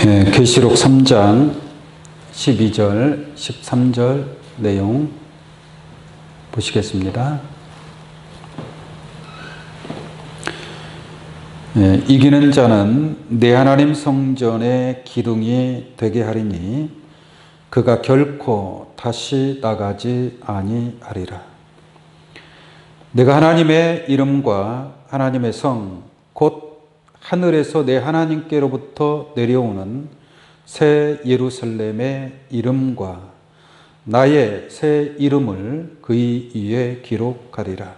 계시록 3장 12절, 13절 내용 보시겠습니다. 이기는 자는 내 하나님 성전의 기둥이 되게 하리니 그가 결코 다시 나가지 아니하리라. 내가 하나님의 이름과 하나님의 성, 곧 하늘에서 내 하나님께로부터 내려오는 새 예루살렘의 이름과 나의 새 이름을 그의 위에 기록하리라.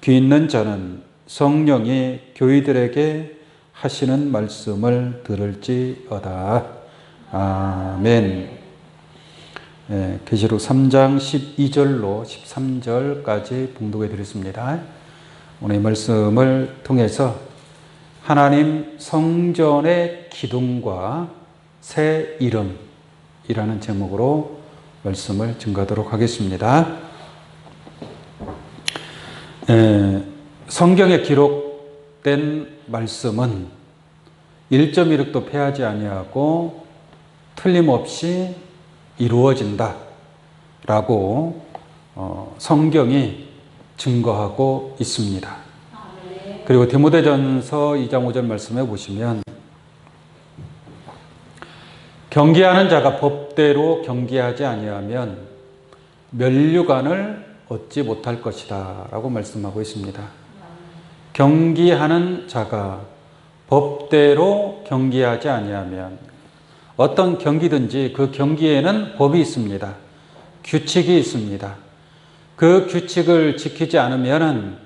귀 있는 자는 성령이 교회들에게 하시는 말씀을 들을지어다. 아멘. 계시록 3장 12절로 13절까지 봉독해 드렸습니다. 오늘 이 말씀을 통해서 하나님 성전의 기둥과 새 이름이라는 제목으로 말씀을 증거하도록 하겠습니다. 성경에 기록된 말씀은 1.1획도 패하지 아니하고 틀림없이 이루어진다 라고 성경이 증거하고 있습니다. 그리고 디모데전서 2장 5절 말씀해 보시면 경계하는 자가 법대로 경계하지 아니하면 면류관을 얻지 못할 것이다 라고 말씀하고 있습니다. 경계하는 자가 법대로 경계하지 아니하면, 어떤 경기든지 그 경기에는 법이 있습니다. 규칙이 있습니다. 그 규칙을 지키지 않으면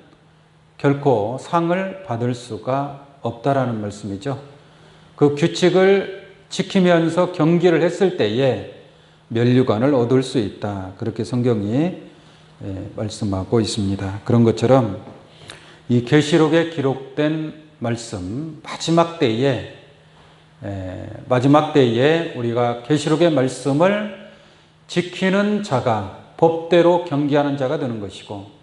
결코 상을 받을 수가 없다라는 말씀이죠. 그 규칙을 지키면서 경기를 했을 때에 면류관을 얻을 수 있다. 그렇게 성경이 말씀하고 있습니다. 그런 것처럼 이 계시록에 기록된 말씀, 마지막 때에 우리가 계시록의 말씀을 지키는 자가 법대로 경계하는 자가 되는 것이고,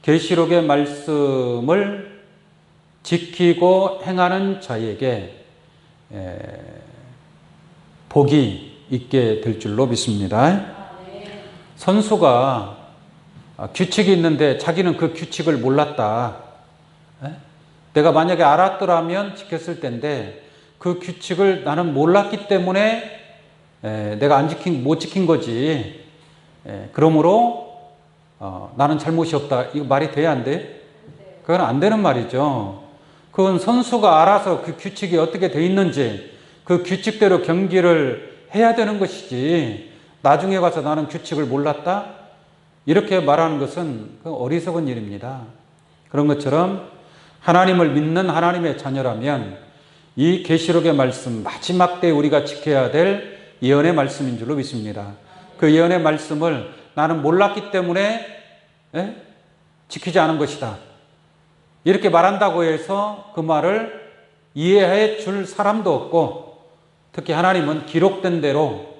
계시록의 말씀을 지키고 행하는 자에게 복이 있게 될 줄로 믿습니다. 선수가 규칙이 있는데 자기는 그 규칙을 몰랐다. 내가 만약에 알았더라면 지켰을 텐데 그 규칙을 나는 몰랐기 때문에 내가 못 지킨 거지. 그러므로 나는 잘못이 없다. 이거 말이 돼야 안 돼? 그건 안 되는 말이죠. 그건 선수가 알아서 그 규칙이 어떻게 돼 있는지 그 규칙대로 경기를 해야 되는 것이지, 나중에 가서 나는 규칙을 몰랐다? 이렇게 말하는 것은 어리석은 일입니다. 그런 것처럼 하나님을 믿는 하나님의 자녀라면 이 계시록의 말씀, 마지막 때 우리가 지켜야 될 예언의 말씀인 줄로 믿습니다. 그 예언의 말씀을 나는 몰랐기 때문에 지키지 않은 것이다. 이렇게 말한다고 해서 그 말을 이해해 줄 사람도 없고, 특히 하나님은 기록된 대로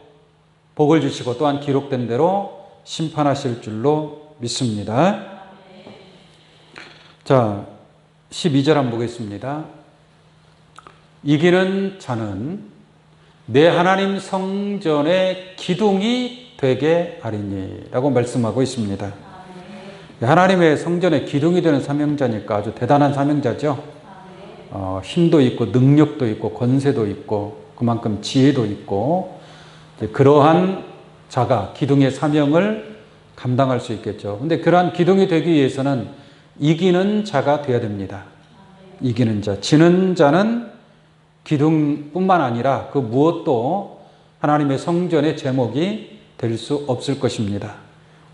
복을 주시고 또한 기록된 대로 심판하실 줄로 믿습니다. 자, 12절 한번 보겠습니다. 이기는 자는 내 하나님 성전의 기둥이 되게 하리니 라고 말씀하고 있습니다. 하나님의 성전의 기둥이 되는 사명자니까 아주 대단한 사명자죠. 힘도 있고 능력도 있고 권세도 있고 그만큼 지혜도 있고, 그러한 자가 기둥의 사명을 감당할 수 있겠죠. 근데 그러한 기둥이 되기 위해서는 이기는 자가 되어야 됩니다. 이기는 자. 지는 자는 기둥뿐만 아니라 그 무엇도 하나님의 성전의 제목이 될 수 없을 것입니다.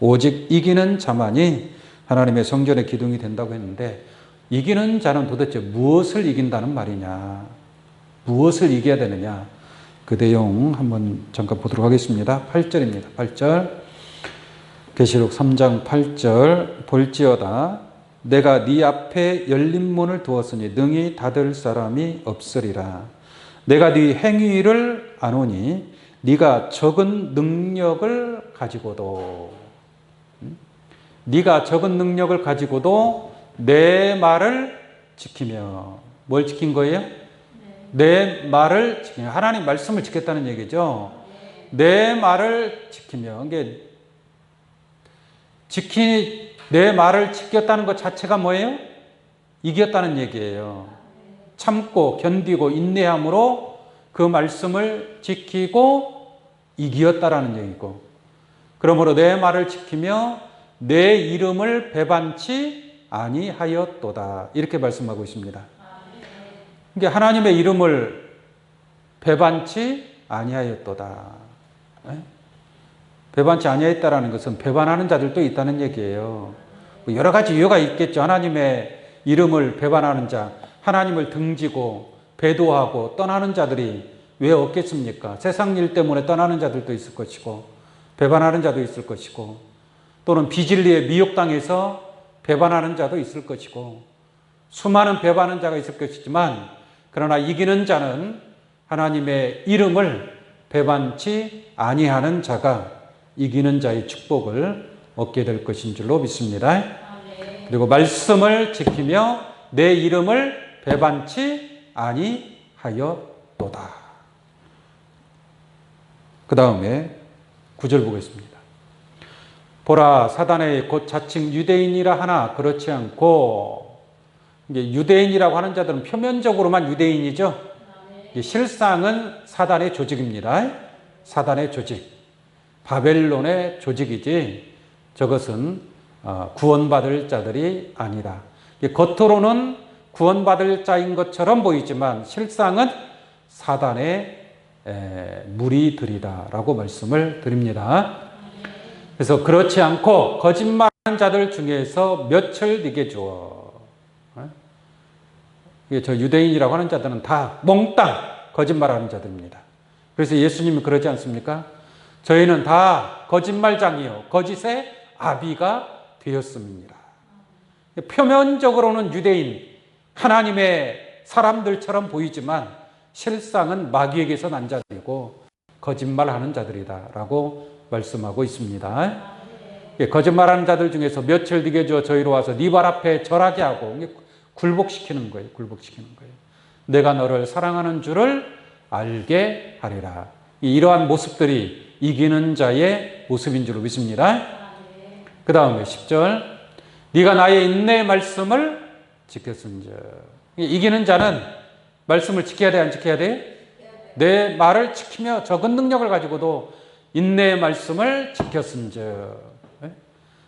오직 이기는 자만이 하나님의 성전의 기둥이 된다고 했는데, 이기는 자는 도대체 무엇을 이긴다는 말이냐, 무엇을 이겨야 되느냐, 그 내용 한번 잠깐 보도록 하겠습니다. 8절입니다. 8절. 계시록 3장 8절. 볼지어다 내가 네 앞에 열린 문을 두었으니 능히 닫을 사람이 없으리라. 내가 네 행위를 아노니 네가 적은 능력을 가지고도 내 말을 지키며. 뭘 지킨 거예요? 내 말을 지키며, 하나님 말씀을 지켰다는 얘기죠. 내 말을 지키며, 이게 내 말을 지켰다는 것 자체가 뭐예요? 이겼다는 얘기예요. 참고 견디고 인내함으로 그 말씀을 지키고 이기었다라는 얘기고, 그러므로 내 말을 지키며 내 이름을 배반치 아니하였도다, 이렇게 말씀하고 있습니다. 이게 하나님의 이름을 배반치 아니하였도다. 배반치 아니하였다라는 것은 배반하는 자들도 있다는 얘기예요. 여러 가지 이유가 있겠죠. 하나님의 이름을 배반하는 자, 하나님을 등지고 배도하고 떠나는 자들이 왜 없겠습니까? 세상 일 때문에 떠나는 자들도 있을 것이고, 배반하는 자도 있을 것이고, 또는 비진리에 미혹당해서 배반하는 자도 있을 것이고, 수많은 배반하는 자가 있을 것이지만, 그러나 이기는 자는 하나님의 이름을 배반치 아니하는 자가 이기는 자의 축복을 얻게 될 것인 줄로 믿습니다. 그리고 말씀을 지키며 내 이름을 배반치 아니하였도다. 그 다음에 9절 보겠습니다. 보라, 사단의 곧 자칭 유대인이라 하나 그렇지 않고, 이게 유대인이라고 하는 자들은 표면적으로만 유대인이죠. 실상은 사단의 조직입니다. 사단의 조직, 바벨론의 조직이지 저것은 구원받을 자들이 아니라, 겉으로는 구원받을 자인 것처럼 보이지만 실상은 사단의 무리들이다라고 말씀을 드립니다. 그래서 그렇지 않고 거짓말하는 자들 중에서 몇을 네게 주어. 저 유대인이라고 하는 자들은 다 몽땅 거짓말하는 자들입니다. 그래서 예수님이 그러지 않습니까? 저희는 다 거짓말장이요 거짓의 아비가 되었습니다. 표면적으로는 유대인, 하나님의 사람들처럼 보이지만 실상은 마귀에게서 난 자들이고 거짓말하는 자들이다라고 말씀하고 있습니다. 거짓말하는 자들 중에서 몇을 네게 주어 저희로 와서 네 발 앞에 절하게 하고, 굴복시키는 거예요. 굴복시키는 거예요. 내가 너를 사랑하는 줄을 알게 하리라. 이러한 모습들이 이기는 자의 모습인 줄로 믿습니다. 그 다음에 10절, 네가 나의 인내의 말씀을 지켰은즉. 이기는 자는 말씀을 지켜야 돼, 안 지켜야 돼? 내 말을 지키며 적은 능력을 가지고도 인내의 말씀을 지켰은즉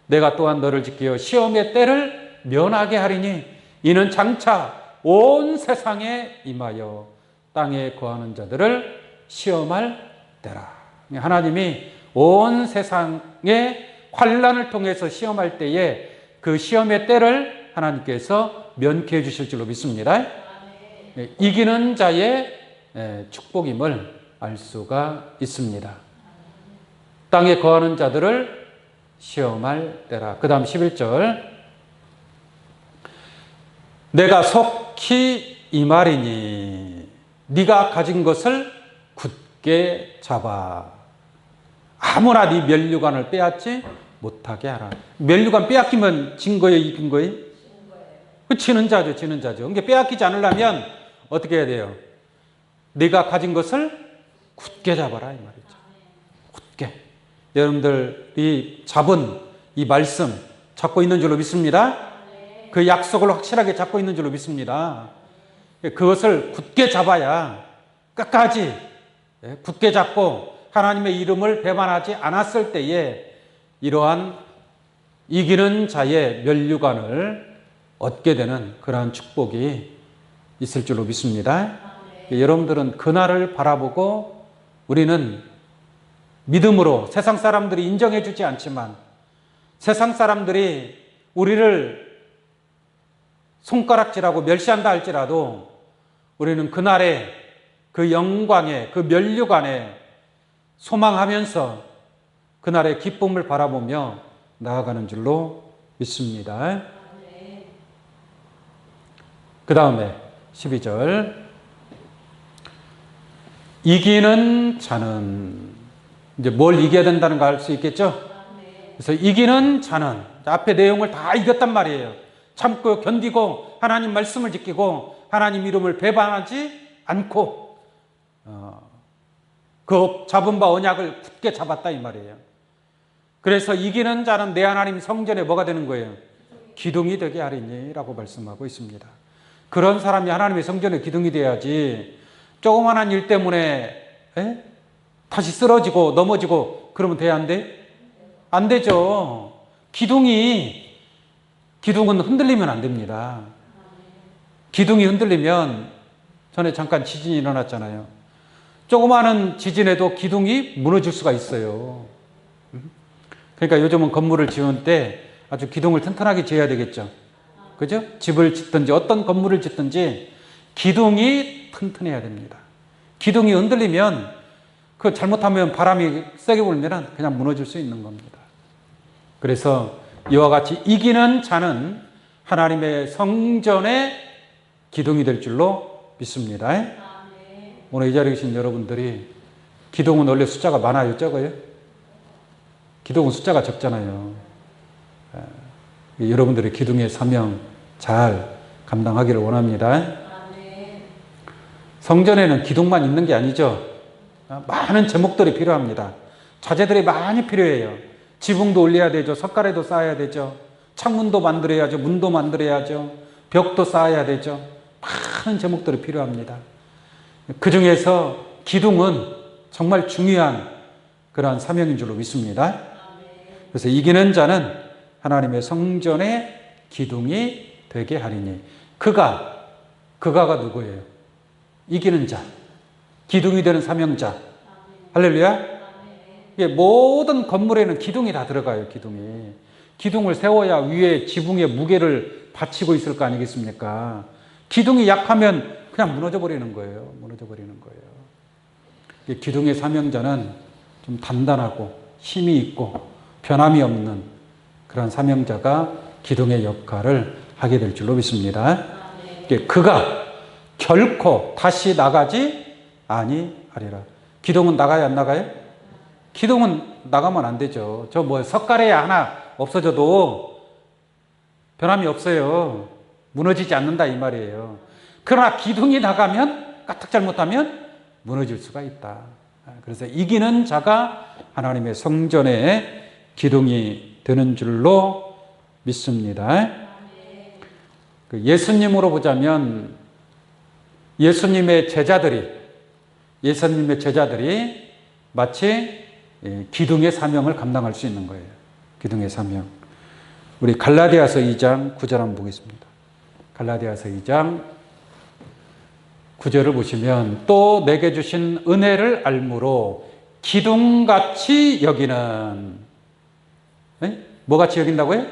내가 또한 너를 지키어 시험의 때를 면하게 하리니 이는 장차 온 세상에 임하여 땅에 거하는 자들을 시험할 때라. 하나님이 온 세상의 환난을 통해서 시험할 때에 그 시험의 때를 하나님께서 면케해 주실 줄로 믿습니다. 이기는 자의 축복임을 알 수가 있습니다. 땅에 거하는 자들을 시험할 때라. 그 다음 11절, 내가 속히 이 말이니 네가 가진 것을 굳게 잡아 아무나 네 면류관을 빼앗지 못하게 하라. 면류관 빼앗기면 진 거예요, 이긴 거예요? 그 지는 자죠, 지는 자죠. 그러니까 빼앗기지 않으려면 어떻게 해야 돼요? 네가 가진 것을 굳게 잡아라, 이 말이죠. 굳게. 여러분들이 잡은 이 말씀 잡고 있는 줄로 믿습니다. 그 약속을 확실하게 잡고 있는 줄로 믿습니다. 그것을 굳게 잡아야 끝까지 굳게 잡고 하나님의 이름을 배반하지 않았을 때에 이러한 이기는 자의 면류관을 얻게 되는 그러한 축복이 있을 줄로 믿습니다. 여러분들은 그날을 바라보고 우리는 믿음으로, 세상 사람들이 인정해 주지 않지만 세상 사람들이 우리를 손가락질하고 멸시한다 할지라도 우리는 그날의 그 영광에, 그 면류관에 소망하면서 그날의 기쁨을 바라보며 나아가는 줄로 믿습니다. 그 다음에 12절, 이기는 자는, 이제 뭘 이겨야 된다는 거 알 수 있겠죠? 그래서 이기는 자는, 앞에 내용을 다 이겼단 말이에요. 참고 견디고 하나님 말씀을 지키고 하나님 이름을 배반하지 않고 그 잡은 바 언약을 굳게 잡았다 이 말이에요. 그래서 이기는 자는 내 하나님 성전에 뭐가 되는 거예요? 기둥이 되게 하리니라고 말씀하고 있습니다. 그런 사람이 하나님의 성전에 기둥이 돼야지 조그만한 일 때문에 다시 쓰러지고 넘어지고 그러면 돼야 안 돼? 안 되죠. 기둥은 흔들리면 안 됩니다. 기둥이 흔들리면 전에 잠깐 지진이 일어났잖아요. 조그마한 지진에도 기둥이 무너질 수가 있어요. 그러니까 요즘은 건물을 지을 때 아주 기둥을 튼튼하게 지어야 되겠죠. 그죠? 집을 짓든지 어떤 건물을 짓든지 기둥이 튼튼해야 됩니다. 기둥이 흔들리면 그 잘못하면 바람이 세게 불면 그냥 무너질 수 있는 겁니다. 그래서 이와 같이 이기는 자는 하나님의 성전의 기둥이 될 줄로 믿습니다. 오늘 이 자리에 계신 여러분들이 기둥은 원래 숫자가 많아요? 적어요? 기둥은 숫자가 적잖아요. 여러분들의 기둥의 사명 잘 감당하기를 원합니다. 성전에는 기둥만 있는 게 아니죠. 많은 제목들이 필요합니다. 자재들이 많이 필요해요. 지붕도 올려야 되죠. 석가래도 쌓아야 되죠. 창문도 만들어야죠. 문도 만들어야죠. 벽도 쌓아야 되죠. 많은 제목들이 필요합니다. 그 중에서 기둥은 정말 중요한 그러한 사명인 줄로 믿습니다. 그래서 이기는 자는 하나님의 성전의 기둥이 되게 하리니. 그가가 누구예요? 이기는 자, 기둥이 되는 사명자. 할렐루야. 모든 건물에는 기둥이 다 들어가요. 기둥을 세워야 위에 지붕에 무게를 받치고 있을 거 아니겠습니까? 기둥이 약하면 그냥 무너져 버리는 거예요. 기둥의 사명자는 좀 단단하고 힘이 있고 변함이 없는 그런 사명자가 기둥의 역할을 하게 될 줄로 믿습니다. 그가 결코 다시 나가지 아니하리라. 기둥은 나가야 안 나가요? 기둥은 나가면 안 되죠. 석가래 하나 없어져도 변함이 없어요. 무너지지 않는다 이 말이에요. 그러나 기둥이 나가면 까딱 잘못하면 무너질 수가 있다. 그래서 이기는 자가 하나님의 성전의 기둥이 되는 줄로 믿습니다. 예수님으로 보자면 예수님의 제자들이 마치 기둥의 사명을 감당할 수 있는 거예요. 기둥의 사명. 우리 갈라디아서 2장 9절 한번 보겠습니다. 갈라디아서 2장 9절을 보시면 또 내게 주신 은혜를 알므로 기둥같이 여기는 뭐같이 여긴다고요?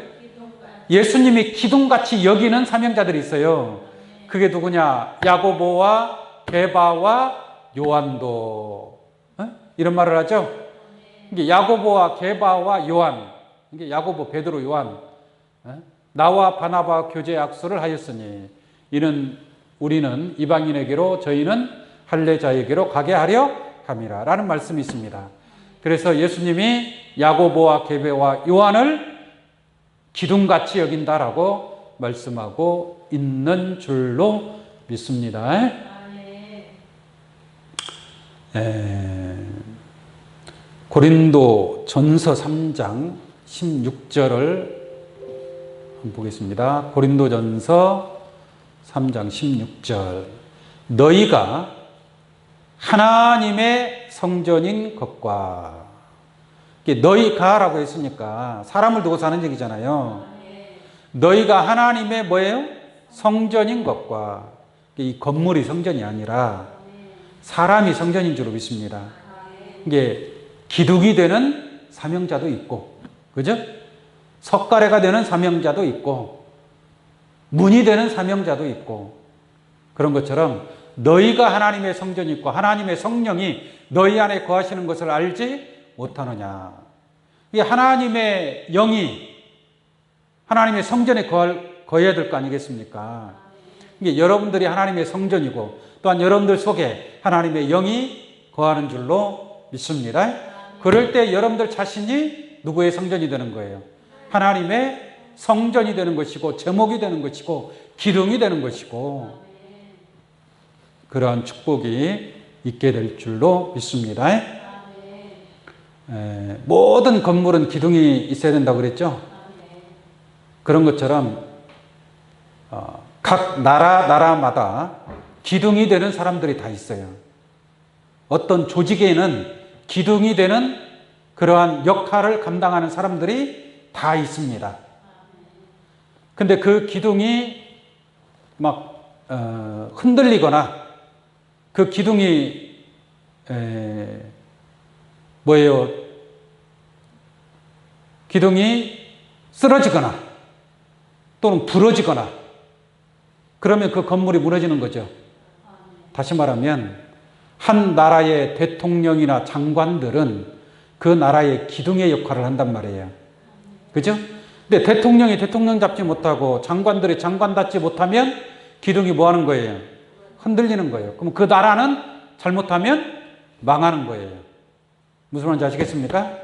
예수님이 기둥같이 여기는 사명자들이 있어요. 그게 누구냐? 야고보와 게바와 요한도 이런 말을 하죠. 이게 야고보와 게바와 요한, 이게 야고보, 베드로, 요한, 나와 바나바 교제 약속을 하였으니 이는 우리는 이방인에게로 저희는 할례자에게로 가게 하려 함이라 라는 말씀이 있습니다. 그래서 예수님이 야고보와 게바와 요한을 기둥같이 여긴다라고 말씀하고 있는 줄로 믿습니다. 고린도 전서 3장 16절을 한번 보겠습니다. 고린도 전서 3장 16절. 너희가 하나님의 성전인 것과, 너희가라고 했으니까 사람을 두고 사는 얘기잖아요. 너희가 하나님의 뭐예요? 성전인 것과, 이 건물이 성전이 아니라 사람이 성전인 줄로 믿습니다. 이게 기둥이 되는 사명자도 있고, 그죠? 석가래가 되는 사명자도 있고, 문이 되는 사명자도 있고, 그런 것처럼 너희가 하나님의 성전이 있고 하나님의 성령이 너희 안에 거하시는 것을 알지 못하느냐. 이 하나님의 영이 하나님의 성전에 거해야 될 거 아니겠습니까? 이게 여러분들이 하나님의 성전이고 또한 여러분들 속에 하나님의 영이 거하는 줄로 믿습니다. 그럴 때 여러분들 자신이 누구의 성전이 되는 거예요? 하나님의 성전이 되는 것이고 제목이 되는 것이고 기둥이 되는 것이고, 그러한 축복이 있게 될 줄로 믿습니다. 모든 건물은 기둥이 있어야 된다고 그랬죠? 그런 것처럼 각 나라마다 기둥이 되는 사람들이 다 있어요. 어떤 조직에는 기둥이 되는 그러한 역할을 감당하는 사람들이 다 있습니다. 근데 그 기둥이 막 흔들리거나 그 기둥이 뭐예요? 기둥이 쓰러지거나 또는 부러지거나 그러면 그 건물이 무너지는 거죠. 다시 말하면 한 나라의 대통령이나 장관들은 그 나라의 기둥의 역할을 한단 말이에요. 그죠? 근데 대통령이 대통령 잡지 못하고 장관들이 장관 잡지 못하면 기둥이 뭐 하는 거예요? 흔들리는 거예요. 그럼 그 나라는 잘못하면 망하는 거예요. 무슨 말인지 아시겠습니까?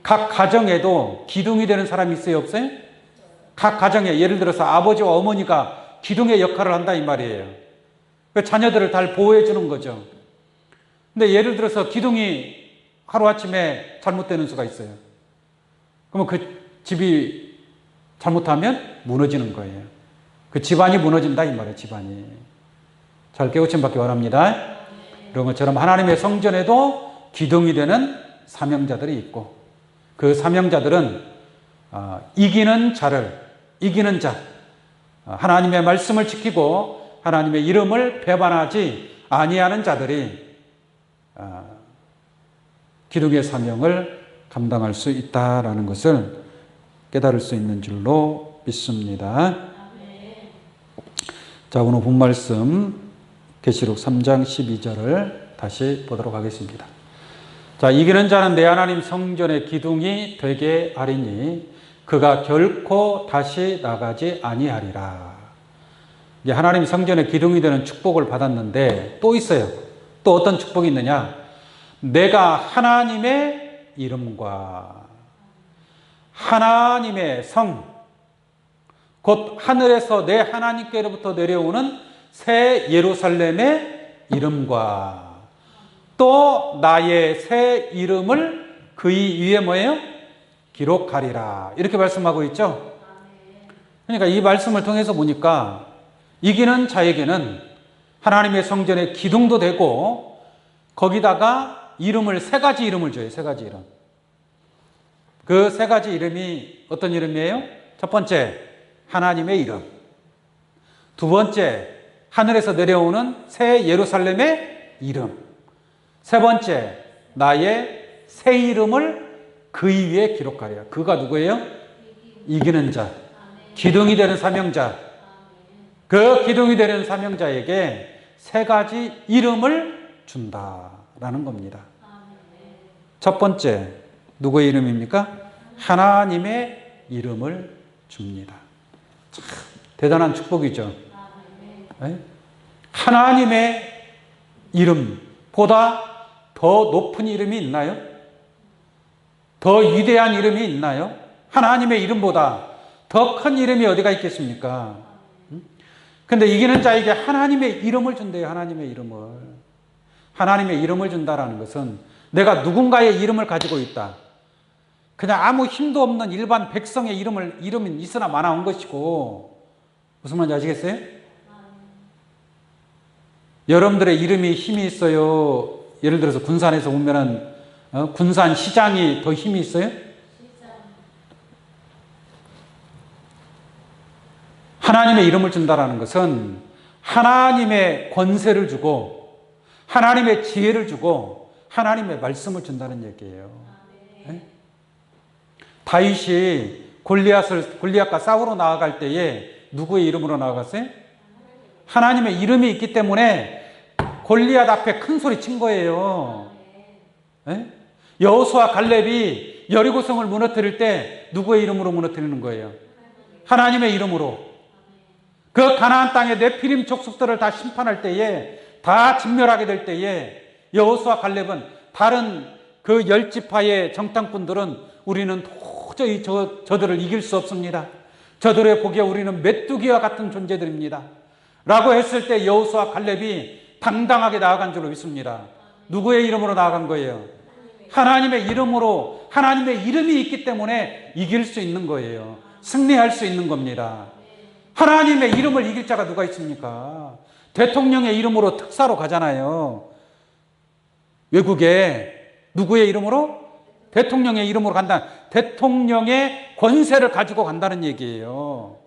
각 가정에도 기둥이 되는 사람이 있어요, 없어요? 각 가정에 예를 들어서 아버지와 어머니가 기둥의 역할을 한다 이 말이에요. 그 자녀들을 잘 보호해 주는 거죠. 근데 예를 들어서 기둥이 하루아침에 잘못되는 수가 있어요. 그러면 그 집이 잘못하면 무너지는 거예요. 그 집안이 무너진다 이 말이에요. 집안이. 잘 깨우침 받기 바랍니다. 이런 것처럼 하나님의 성전에도 기둥이 되는 사명자들이 있고 그 사명자들은 이기는 자, 하나님의 말씀을 지키고 하나님의 이름을 배반하지 아니하는 자들이 기둥의 사명을 감당할 수 있다라는 것을 깨달을 수 있는 줄로 믿습니다. 자, 오늘 본 말씀 계시록 3장 12절을 다시 보도록 하겠습니다. 자, 이기는 자는 내 하나님 성전의 기둥이 되게 하리니 그가 결코 다시 나가지 아니하리라. 이제 하나님 성전의 기둥이 되는 축복을 받았는데 또 있어요. 또 어떤 축복이 있느냐? 내가 하나님의 이름과 하나님의 성, 곧 하늘에서 내 하나님께로부터 내려오는 새 예루살렘의 이름과 또 나의 새 이름을 그의 위에 뭐예요? 기록하리라. 이렇게 말씀하고 있죠. 그러니까 이 말씀을 통해서 보니까 이기는 자에게는 하나님의 성전의 기둥도 되고 거기다가 이름을 세 가지 이름을 줘요. 세 가지 이름. 그 세 가지 이름이 어떤 이름이에요? 첫 번째, 하나님의 이름. 두 번째, 하늘에서 내려오는 새 예루살렘의 이름. 세 번째, 나의 새 이름을 그의 위에 기록하리라. 그가 누구예요? 이기는 자. 기둥이 되는 사명자. 그 기둥이 되는 사명자에게 세 가지 이름을 준다라는 겁니다. 첫 번째, 누구의 이름입니까? 하나님의 이름을 줍니다. 참 대단한 축복이죠. 네? 하나님의 이름보다 더 높은 이름이 있나요? 더 위대한 이름이 있나요? 하나님의 이름보다 더 큰 이름이 어디가 있겠습니까? 근데 이기는 자에게 하나님의 이름을 준대요. 하나님의 이름을. 하나님의 이름을 준다라는 것은 내가 누군가의 이름을 가지고 있다. 그냥 아무 힘도 없는 일반 백성의 이름은 있으나 마나온 것이고, 무슨 말인지 아시겠어요? 여러분들의 이름이 힘이 있어요. 예를 들어서 군산에서 보면은 군산 시장이 더 힘이 있어요? 하나님의 이름을 준다라는 것은 하나님의 권세를 주고 하나님의 지혜를 주고 하나님의 말씀을 준다는 얘기예요. 네? 다윗이 골리앗과 싸우러 나아갈 때에 누구의 이름으로 나아갔어요? 하나님의 이름이 있기 때문에 골리앗 앞에 큰 소리 친 거예요. 네? 여호수아 갈렙이 여리고성을 무너뜨릴 때 누구의 이름으로 무너뜨리는 거예요? 하나님의 이름으로. 그 가나안 땅의 네피림 족속들을 다 심판할 때에 다 진멸하게 될 때에 여호수아 갈렙은 다른 그 10지파의 정탐꾼들은 우리는 도저히 저들을 이길 수 없습니다. 저들의 보기에 우리는 메뚜기와 같은 존재들입니다. 라고 했을 때 여호수아 갈렙이 당당하게 나아간 줄로 믿습니다. 누구의 이름으로 나아간 거예요? 하나님의 이름으로, 하나님의 이름이 있기 때문에 이길 수 있는 거예요. 승리할 수 있는 겁니다. 하나님의 이름을 이길 자가 누가 있습니까? 대통령의 이름으로 특사로 가잖아요. 외국에 누구의 이름으로? 대통령의 이름으로 간다. 대통령의 권세를 가지고 간다는 얘기예요.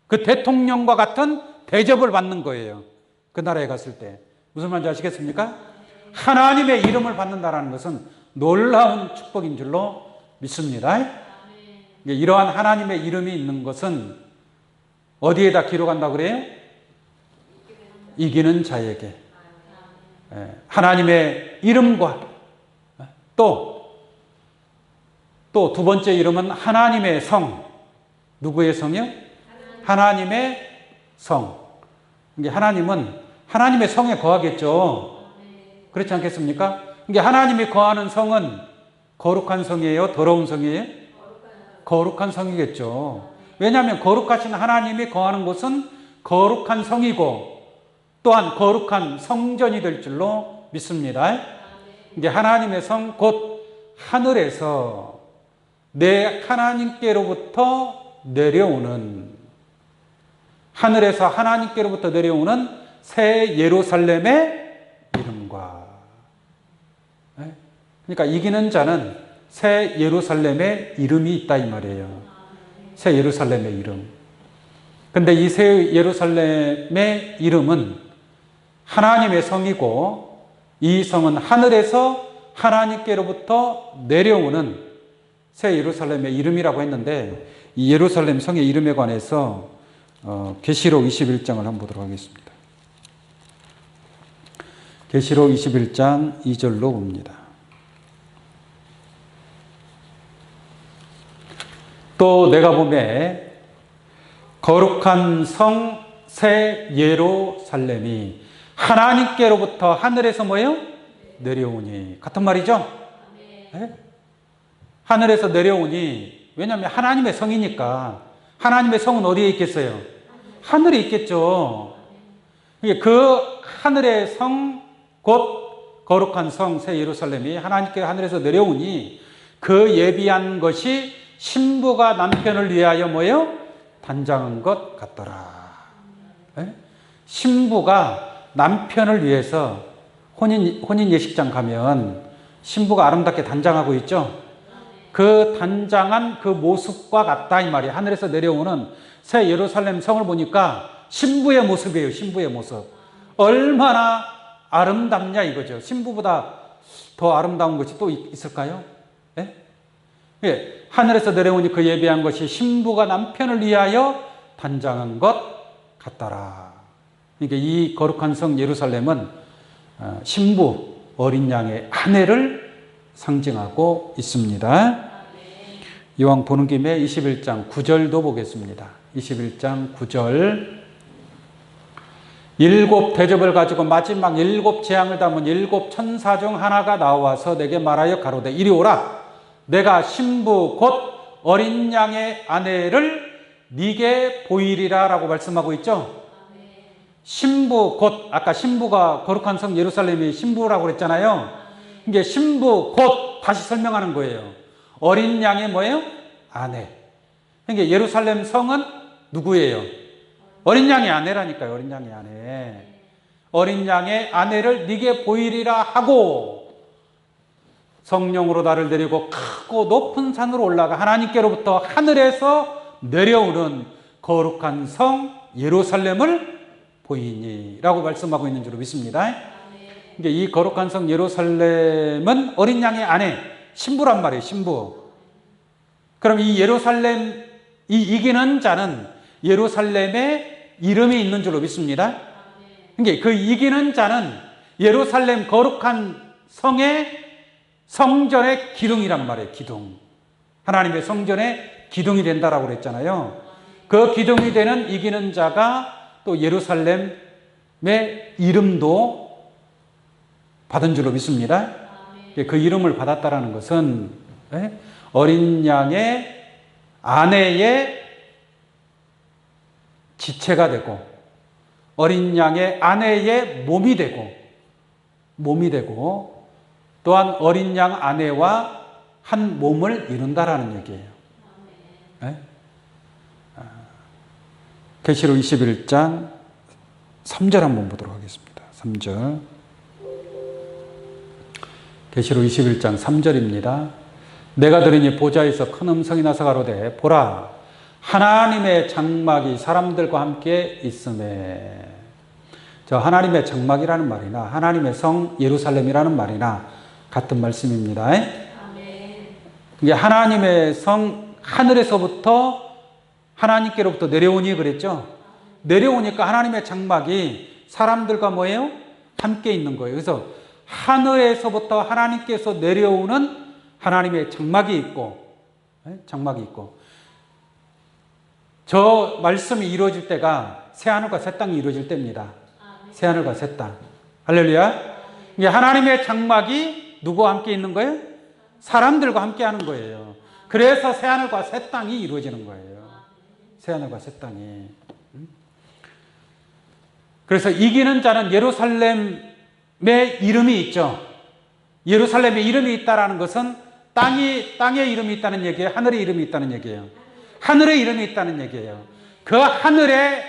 그 대통령과 같은 대접을 받는 거예요. 그 나라에 갔을 때. 무슨 말인지 아시겠습니까? 하나님의 이름을 받는다는 것은 놀라운 축복인 줄로 믿습니다. 이러한 하나님의 이름이 있는 것은 어디에다 기록한다고 그래요? 이기는 자에게. 하나님의 이름과 또 두 번째 이름은 하나님의 성. 누구의 성이요? 하나님의 성. 이게 하나님은 하나님의 성에 거하겠죠. 그렇지 않겠습니까? 이게 하나님이 거하는 성은 거룩한 성이에요? 더러운 성이에요? 거룩한 성이겠죠. 왜냐하면 거룩하신 하나님이 거하는 곳은 거룩한 성이고 또한 거룩한 성전이 될 줄로 믿습니다. 이게 하나님의 성, 곧 하늘에서 내 하나님께로부터 내려오는, 하늘에서 하나님께로부터 내려오는 새 예루살렘의 이름과, 그러니까 이기는 자는 새 예루살렘의 이름이 있다 이 말이에요. 새 예루살렘의 이름. 근데 이 새 예루살렘의 이름은 하나님의 성이고 이 성은 하늘에서 하나님께로부터 내려오는 새 예루살렘의 이름이라고 했는데, 이 예루살렘 성의 이름에 관해서 계시록 21장을 한번 보도록 하겠습니다. 계시록 21장 2절로 봅니다. 또 내가 보매 거룩한 성 새 예루살렘이 하나님께로부터 하늘에서 뭐예요? 내려오니. 같은 말이죠? 네? 하늘에서 내려오니, 왜냐하면 하나님의 성이니까. 하나님의 성은 어디에 있겠어요? 하늘에 있겠죠. 그 하늘의 성, 곧 거룩한 성 새 예루살렘이 하나님께 하늘에서 내려오니 그 예비한 것이 신부가 남편을 위하여 뭐예요? 단장한 것 같더라. 네? 신부가 남편을 위해서 혼인 예식장 가면 신부가 아름답게 단장하고 있죠. 그 단장한 그 모습과 같다 이 말이에요. 하늘에서 내려오는 새 예루살렘 성을 보니까 신부의 모습이에요. 신부의 모습. 얼마나 아름답냐 이거죠. 신부보다 더 아름다운 것이 또 있을까요? 네? 예, 하늘에서 내려오니 그 예배한 것이 신부가 남편을 위하여 단장한 것 같더라. 그러니까 이 거룩한 성 예루살렘은 신부, 어린 양의 아내를 상징하고 있습니다. 이왕 보는 김에 21장 9절도 보겠습니다. 21장 9절. 일곱 대접을 가지고 마지막 일곱 재앙을 담은 일곱 천사 중 하나가 나와서 내게 말하여 가로되 이리 오라. 내가 신부 곧 어린 양의 아내를 네게 보이리라 라고 말씀하고 있죠. 신부 곧, 아까 신부가 거룩한 성 예루살렘이 신부라고 그랬잖아요. 이게 신부 곧 다시 설명하는 거예요. 어린 양의 뭐예요? 아내. 그러니까 예루살렘 성은 누구예요? 어린 양의 아내라니까요. 어린 양의 아내. 어린 양의 아내를 네게 보이리라 하고 성령으로 나를 데리고 크고 높은 산으로 올라가 하나님께로부터 하늘에서 내려오는 거룩한 성 예루살렘을 보이니 라고 말씀하고 있는 줄로 믿습니다. 이 거룩한 성 예루살렘은 어린 양의 아내, 신부란 말이에요. 신부. 그럼 이 예루살렘, 이 이기는 자는 예루살렘에 이름이 있는 줄로 믿습니다. 그러니까 그 이기는 자는 예루살렘 거룩한 성의 성전의 기둥이란 말이에요. 기둥. 하나님의 성전의 기둥이 된다라고 그랬잖아요. 그 기둥이 되는 이기는 자가 또 예루살렘의 이름도 받은 줄로 믿습니다. 그 이름을 받았다라는 것은 어린 양의 아내의 지체가 되고 어린 양의 아내의 몸이 되고 또한 어린 양 아내와 한 몸을 이룬다라는 얘기예요. 네? 계시록 21장 3절 한번 보도록 하겠습니다. 3절. 계시록 21장 3절입니다. 내가 들으니 보좌에서 큰 음성이 나서 가로되 보라 하나님의 장막이 사람들과 함께 있음에. 저 하나님의 장막이라는 말이나 하나님의 성 예루살렘이라는 말이나 같은 말씀입니다. 이게 하나님의 성 하늘에서부터 하나님께로부터 내려오니 그랬죠. 내려오니까 하나님의 장막이 사람들과 뭐예요? 함께 있는 거예요. 그래서 하늘에서부터 하나님께서 내려오는 하나님의 장막이 있고, 저 말씀이 이루어질 때가 새하늘과 새 땅이 이루어질 때입니다. 새하늘과 새 땅. 할렐루야. 이게 하나님의 장막이 누구와 함께 있는 거예요? 사람들과 함께 하는 거예요. 그래서 새하늘과 새 땅이 이루어지는 거예요. 새하늘과 새 땅이. 그래서 이기는 자는 예루살렘의 이름이 있죠. 예루살렘의 이름이 있다라는 것은 땅의 이름이 있다는 얘기예요. 하늘의 이름이 있다는 얘기예요. 하늘의 이름이 있다는 얘기예요. 그 하늘에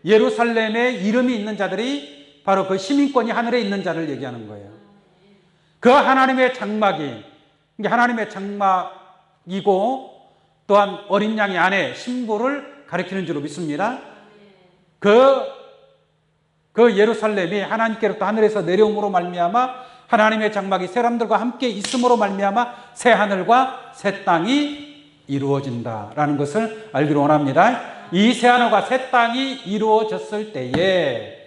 예루살렘의 이름이 있는 자들이 바로 그 시민권이 하늘에 있는 자를 얘기하는 거예요. 그 하나님의 장막이 하나님의 장막이고 또한 어린 양의 아내 신부를 가리키는 줄로 믿습니다. 그 예루살렘이 하나님께로부터 하늘에서 내려옴으로 말미암아 하나님의 장막이 사람들과 함께 있음으로 말미암아 새 하늘과 새 땅이 이루어진다라는 것을 알기를 원합니다. 이 새 하늘과 새 땅이 이루어졌을 때에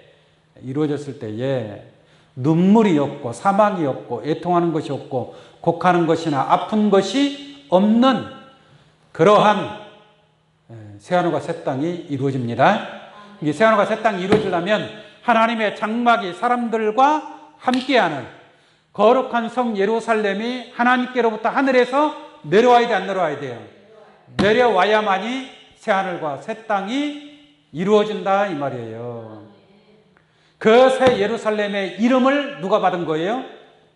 눈물이 없고 사막이 없고 애통하는 것이 없고 곡하는 것이나 아픈 것이 없는 그러한 새 하늘과 새 땅이 이루어집니다. 이 새 하늘과 새 땅이 이루어지려면 하나님의 장막이 사람들과 함께하는 거룩한 성 예루살렘이 하나님께로부터 하늘에서 내려와야 돼, 안 내려와야 돼요? 내려와야만이 새 하늘과 새 땅이 이루어진다 이 말이에요. 그 새 예루살렘의 이름을 누가 받은 거예요?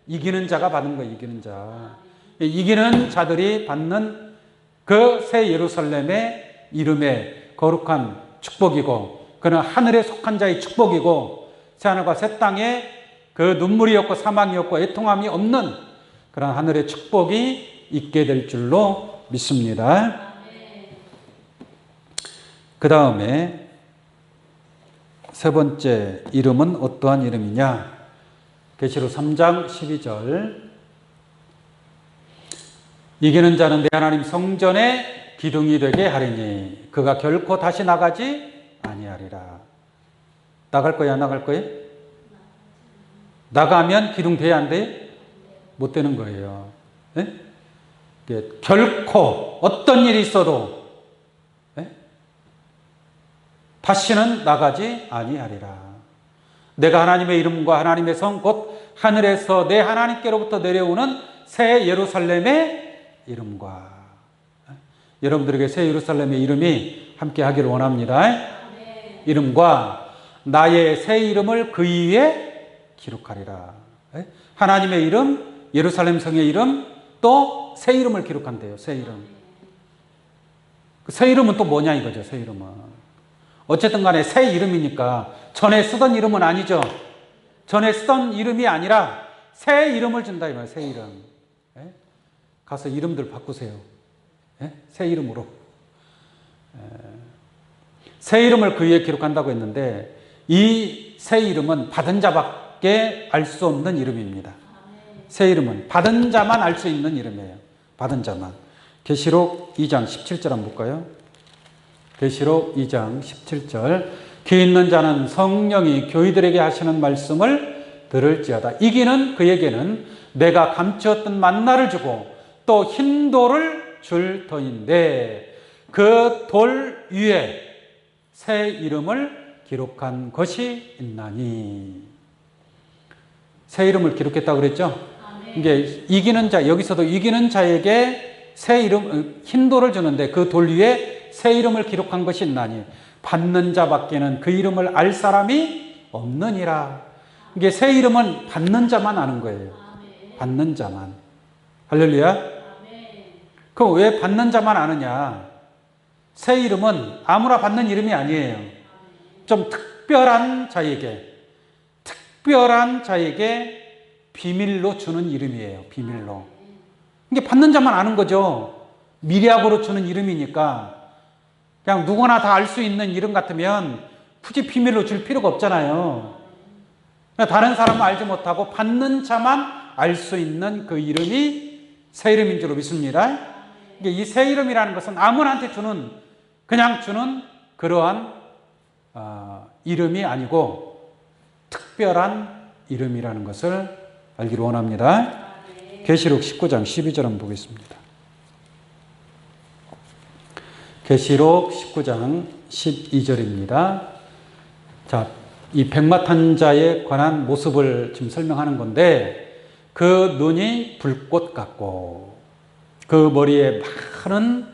이기는 자가 받은 거예요. 이기는 자. 이기는 자들이 받는 그 새 예루살렘의 이름의 거룩한 축복이고 그는 하늘에 속한 자의 축복이고 새 하늘과 새 땅에 그 눈물이 없고 사망이 없고 애통함이 없는 그런 하늘의 축복이 있게 될 줄로 믿습니다. 그 다음에 세 번째 이름은 어떠한 이름이냐? 계시록 3장 12절. 이기는 자는 내 하나님 성전의 기둥이 되게 하리니 그가 결코 다시 나가지 아니하리라. 나갈 거야, 안 나갈 거예요? 나가면 기둥 돼야 안 돼? 못 되는 거예요. 네? 결코 어떤 일이 있어도 다시는 나가지 아니하리라. 내가 하나님의 이름과 하나님의 성 곧 하늘에서 내 하나님께로부터 내려오는 새 예루살렘의 이름과 여러분들에게 새 예루살렘의 이름이 함께 하기를 원합니다. 이름과 나의 새 이름을 그 위에 기록하리라. 하나님의 이름, 예루살렘 성의 이름, 또 새 이름을 기록한대요. 새 이름. 그 새 이름은 또 뭐냐 이거죠. 새 이름은. 어쨌든 간에 새 이름이니까 전에 쓰던 이름은 아니죠. 전에 쓰던 이름이 아니라 새 이름을 준다 이 말이에요. 새 이름. 가서 이름들 바꾸세요. 새 이름으로. 새 이름을 그 위에 기록한다고 했는데 이 새 이름은 받은 자밖에 알 수 없는 이름입니다. 새 이름은 받은 자만 알 수 있는 이름이에요. 받은 자만. 계시록 2장 17절 한번 볼까요? 계시록 2장 17절. 귀 있는 자는 성령이 교회들에게 하시는 말씀을 들을지어다. 이기는 그에게는 내가 감추었던 만나를 주고 또 흰 돌을 줄 터인데 그 돌 위에 새 이름을 기록한 것이 있나니. 새 이름을 기록했다고 그랬죠? 이게 이기는 자, 여기서도 이기는 자에게 새 이름, 흰 돌을 주는데 그 돌 위에 새 이름을 기록한 것이 있나니. 받는 자밖에는 그 이름을 알 사람이 없느니라. 이게 새 이름은 받는 자만 아는 거예요. 받는 자만. 할렐루야. 그럼 왜 받는 자만 아느냐? 새 이름은 아무나 받는 이름이 아니에요. 좀 특별한 자에게 비밀로 주는 이름이에요. 비밀로. 이게 받는 자만 아는 거죠. 미리학으로 주는 이름이니까. 그냥 누구나 다 알 수 있는 이름 같으면 굳이 비밀로 줄 필요가 없잖아요. 다른 사람은 알지 못하고 받는 자만 알 수 있는 그 이름이 새 이름인 줄로 믿습니다. 이 새 이름이라는 것은 아무나한테 그냥 주는 그러한 이름이 아니고 특별한 이름이라는 것을 알기를 원합니다. 계시록 19장 12절 한번 보겠습니다. 계시록 19장 12절입니다. 자, 이 백마탄자에 관한 모습을 지금 설명하는 건데, 그 눈이 불꽃 같고 그 머리에 많은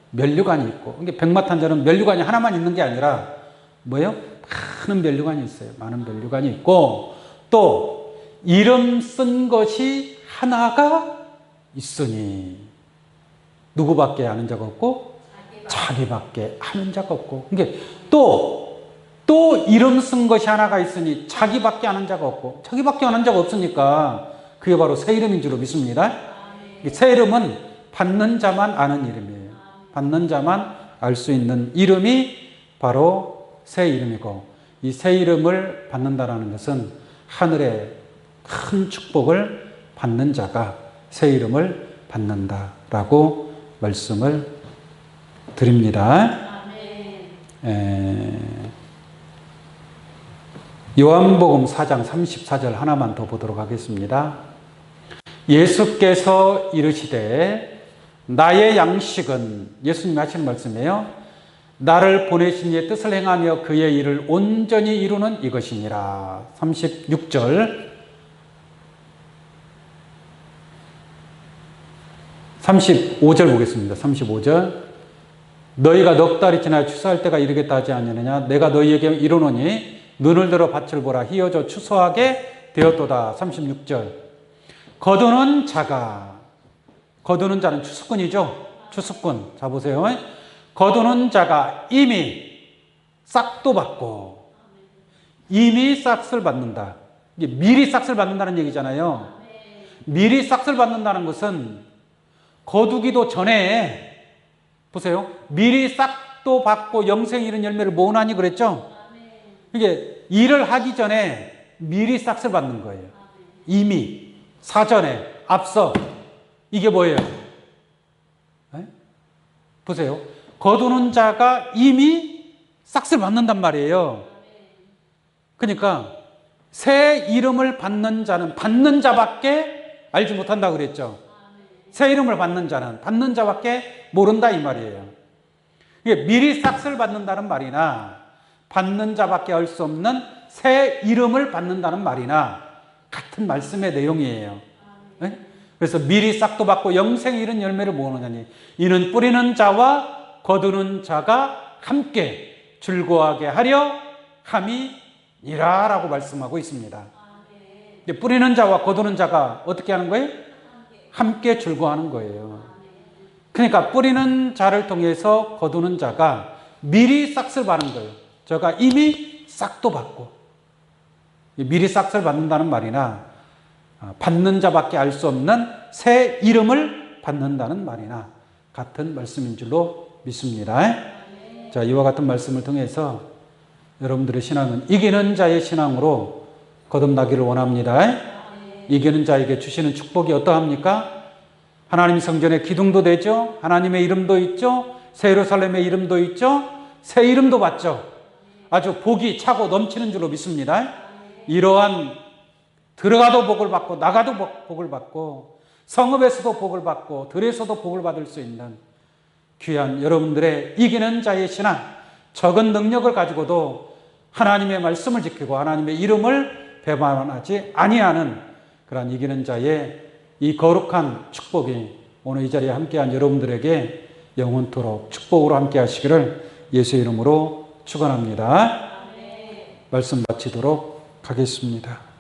면류관이 있고, 이게 백마탄자는 면류관이 하나만 있는 게 아니라 뭐예요? 많은 면류관이 있어요. 많은 면류관이 있고, 또 이름 쓴 것이 하나가 있으니 누구밖에 아는 자가 없고 자기밖에 아는 자가 없고, 이게 또 이름 쓴 것이 하나가 있으니 자기밖에 아는 자가 없고, 자기밖에 아는 자가 없으니까 그게 바로 새 이름인 줄로 믿습니다. 새 이름은 받는 자만 아는 이름이에요. 받는 자만 알 수 있는 이름이 바로 새 이름이고, 이 새 이름을 받는다라는 것은 하늘의 큰 축복을 받는 자가 새 이름을 받는다라고 말씀을 드립니다. 요한복음 4장 34절 하나만 더 보도록 하겠습니다. 예수께서 이르시되 나의 양식은, 예수님이 하시는 말씀이에요. 나를 보내신 이의 뜻을 행하며 그의 일을 온전히 이루는 이것이니라. 36절 35절 보겠습니다. 35절 너희가 넉 달이 지나 추수할 때가 이르겠다 하지 않느냐. 내가 너희에게 이르노니 눈을 들어 밭을 보라. 희어져 추수하게 되었도다. 36절 거두는 자는 추수꾼이죠. 추수꾼. 자 보세요. 거두는 자가 이미 싹도 받고, 이미 싹을 받는다. 이게 미리 싹을 받는다는 얘기잖아요. 미리 싹을 받는다는 것은 거두기도 전에, 보세요. 미리 싹도 받고 영생 이른 열매를 모으나니 그랬죠? 이게 일을 하기 전에 미리 싹을 받는 거예요. 이미, 사전에, 앞서. 이게 뭐예요? 네? 보세요. 거두는 자가 이미 싹을 받는단 말이에요. 그러니까 새 이름을 받는 자는 받는 자밖에 알지 못한다 그랬죠. 새 이름을 받는 자는 받는 자밖에 모른다 이 말이에요. 이게 미리 싹을 받는다는 말이나 받는 자밖에 알 수 없는 새 이름을 받는다는 말이나 같은 말씀의 내용이에요. 네? 그래서 미리 싹도 받고 영생 이른 열매를 모으느냐니 이는 뿌리는 자와 거두는 자가 함께 즐거워하게 하려 함이니라 라고 말씀하고 있습니다. 뿌리는 자와 거두는 자가 어떻게 하는 거예요? 함께 즐거워하는 거예요. 그러니까 뿌리는 자를 통해서 거두는 자가 미리 싹을 받는 거예요. 저가 이미 싹도 받고, 미리 싹을 받는다는 말이나 받는 자밖에 알 수 없는 새 이름을 받는다는 말이나 같은 말씀인 줄로 믿습니다. 자, 이와 같은 말씀을 통해서 여러분들의 신앙은 이기는 자의 신앙으로 거듭나기를 원합니다. 이기는 자에게 주시는 축복이 어떠합니까? 하나님 성전에 기둥도 되죠. 하나님의 이름도 있죠. 새 예루살렘의 이름도 있죠. 새 이름도 받죠. 아주 복이 차고 넘치는 줄로 믿습니다. 이러한 들어가도 복을 받고 나가도 복을 받고 성읍에서도 복을 받고 들에서도 복을 받을 수 있는 귀한 여러분들의 이기는 자의 신앙, 적은 능력을 가지고도 하나님의 말씀을 지키고 하나님의 이름을 배반하지 아니하는 그런 이기는 자의 이 거룩한 축복이 오늘 이 자리에 함께한 여러분들에게 영원토록 축복으로 함께 하시기를 예수의 이름으로 축원합니다. 말씀 마치도록 하겠습니다.